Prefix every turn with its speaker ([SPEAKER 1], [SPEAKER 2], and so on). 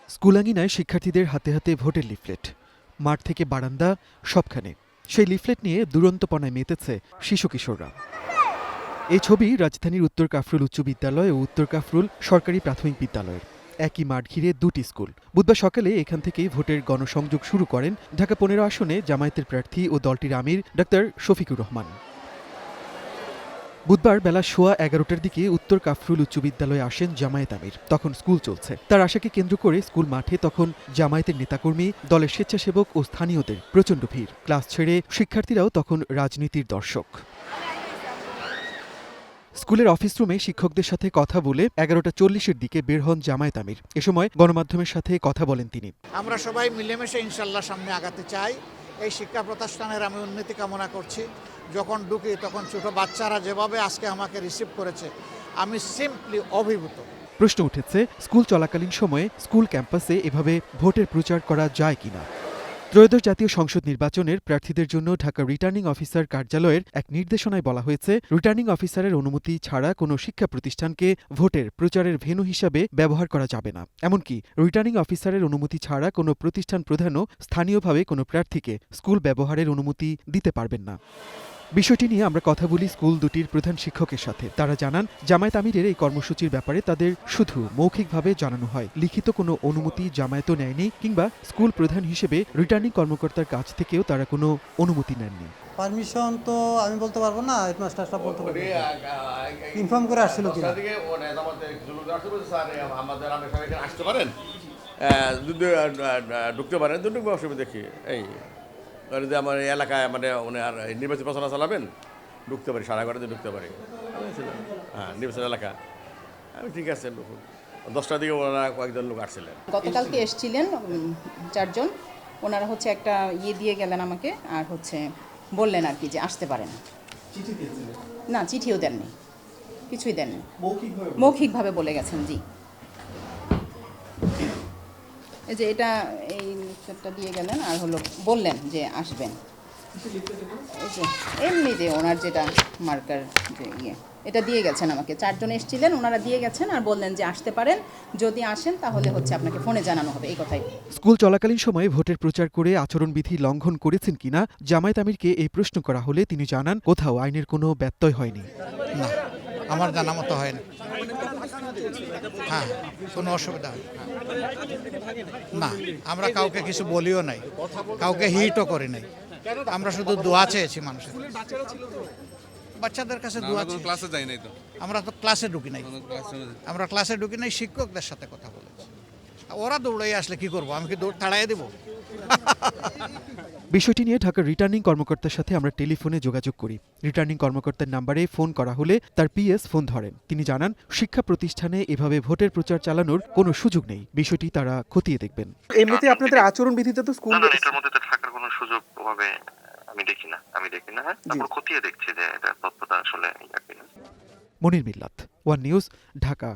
[SPEAKER 1] স্কুলাঙ্গিনায় শিক্ষার্থীদের হাতে হাতে ভোটের লিফলেট, মাঠ থেকে বারান্দা সবখানে সেই লিফলেট নিয়ে দুরন্তপনায় মেতেছে শিশু কিশোররা। এই ছবি রাজধানীর উত্তর কাফরুল উচ্চ বিদ্যালয় ও উত্তর কাফরুল সরকারি প্রাথমিক বিদ্যালয়ের। একই মাঠ ঘিরে দুটি স্কুল। বুধবার সকালে এখান থেকেই ভোটের গণসংযোগ শুরু করেন ঢাকা ১৫ আসনে জামায়াতের প্রার্থী ও দলটির আমির ডাক্তার শফিকুর রহমান। বুধবার বেলা 11:15টার দিকে উত্তর কাফরুল উচ্চ বিদ্যালয়ে আসেন জামায়াত আমির। তখন স্কুল চলছে। তার আশাকে কেন্দ্র করে স্কুল মাঠে তখন জামায়াতের নেতাকর্মী, দলের স্বেচ্ছাসেবক ও স্থানীয়দের প্রচণ্ড ভিড়। ক্লাস ছেড়ে শিক্ষার্থীরাও তখন রাজনীতির দর্শক। স্কুলের অফিস রুমে শিক্ষকদের সাথে কথা বলে 11:40-এর দিকে বের হন জামায়াত আমির। এ সময় গণমাধ্যমের সাথে কথা বলেন তিনি।
[SPEAKER 2] আমরা সবাই মিলেমিশে ইনশাল্লাহ সামনে আগাতে চাই। এই শিক্ষা প্রতিষ্ঠানের আমি উন্নতি কামনা করছি। যখন ঢুকি তখন ছোট বাচ্চারা যেভাবে আজকে আমাকে রিসিভ করেছে, আমি সিম্পলি অভিভূত।
[SPEAKER 1] প্রশ্ন উঠেছে, স্কুল চলাকালীন সময়ে স্কুল ক্যাম্পাসে এভাবে ভোটের প্রচার করা যায় কিনা। ত্রয়োদশ জাতীয় সংসদ নির্বাচনের প্রার্থীদের জন্য ঢাকা রিটার্নিং অফিসার কার্যালয়ের এক নির্দেশনায় বলা হয়েছে, রিটার্নিং অফিসারের অনুমতি ছাড়া কোনো শিক্ষা প্রতিষ্ঠানকে ভোটের প্রচারের ভেন্যু হিসাবে ব্যবহার করা যাবে না। এমনকি রিটার্নিং অফিসারের অনুমতি ছাড়া কোনো প্রতিষ্ঠান প্রধানও স্থানীয়ভাবে কোনো প্রার্থীকে স্কুল ব্যবহারের অনুমতি দিতে পারবেন না। বিষয়টি নিয়ে আমরা কথা বলি স্কুল দুটির প্রধান শিক্ষকের সাথে। তারা জানান, জামায়াত আমিরের এই কর্মসূচির ব্যাপারে তাদের শুধু মৌখিকভাবে জানানো হয়, লিখিত কোনো অনুমতি জামায়াতও নেয়নি, কিংবা স্কুল প্রধান হিসেবে রিটার্নিং কর্মকর্তার কাছ থেকেও তারা কোনো অনুমতি নেননি।
[SPEAKER 3] পারমিশন তো আমি বলতে পারবো না, হেডমাস্টারটা বলতে পারবো। ইনফর্ম করে আসছিল কিনা
[SPEAKER 4] আসতে পারেন, ঢুকতে পারেন, দুটো অসুবিধা দেখি এই যে আমার এলাকায় মানে উনি আর নির্বাচন প্রচারণা চালাবেন, ঢুকতে পারি, 11:30 ঢুকতে পারি। হ্যাঁ, নির্বাচন এলাকা। আমি ঠিক আছে, 10টার দিকে ওনারা কয়েকজন লোক আসছিলেন।
[SPEAKER 5] গতকালকে এসেছিলেন 4 জন। ওনারা একটা দিয়ে গেলেন আমাকে, আর বললেন আর কি যে আসতে পারেন। না, চিঠিও দেননি, কিছুই দেননি, মৌখিকভাবে বলে গেছেন। জি, এই যে এই লিফলেটটা দিয়ে গেলেন, আর বললেন যে আসবেন। এই যে এমনিতে ওনার যেটা মার্কার যে এটা দিয়ে গেছেন আমাকে। 4 জন এসেছিলেন, ওনারা দিয়ে গেছেন আর বললেন যে আসতে পারেন, যদি আসেন তাহলে আপনাকে ফোনে জানানো হবে, এই কথাই।
[SPEAKER 1] স্কুল চলাকালীন সময়ে ভোটের প্রচার করে আচরণবিধি লঙ্ঘন করেছেন কিনা জামায়াত আমিরকে এই প্রশ্ন করা হলে তিনি জানান, কোথাও আইনের কোনো ব্যত্যয় হয়নি।
[SPEAKER 2] না, আমার জানা মতো হয়নি। হ্যাঁ, কোনো অসুবিধা হয় না। আমরা কাউকে কিছু বলিও নাই, কাউকে হিটও করি নাই। আমরা শুধু দোয়া চেয়েছি মানুষের, বাচ্চাদের কাছে দোয়া চেয়েছি।
[SPEAKER 6] ক্লাসে যাই নাই তো,
[SPEAKER 2] আমরা তো ক্লাসে ঢুকি নাই। আমরা ক্লাসে ঢুকি নাই, শিক্ষকদের সাথে কথা বলেছি। ওরা দৌড়াই আসলে কি করব? আমি কি দৌড় তাড়াইয়ে দেবো?
[SPEAKER 1] বিষয়টি নিয়ে ঢাকার রিটার্নিং কর্মকর্তার সাথে আমরা টেলিফোনে যোগাযোগ করি। রিটার্নিং কর্মকর্তার নাম্বারে ফোন করা হলে তার পিএস ফোন ধরেন। তিনি জানান, শিক্ষা প্রতিষ্ঠানে এভাবে ভোটের প্রচার চালানোর কোনো সুযোগ নেই, বিষয়টি তারা খতিয়ে দেখবেন।
[SPEAKER 7] এমনিতে আপনাদের আচরণবিধিতে তো স্কুল
[SPEAKER 8] এটার মধ্যে তো থাকার কোনো সুযোগ ওভাবে আমি দেখি না। হ্যাঁ, তারপর খতিয়ে দেখছি যে এটা তথ্যটা আসলে
[SPEAKER 1] মনির মিল্লাত, ওয়ান নিউজ, ঢাকা।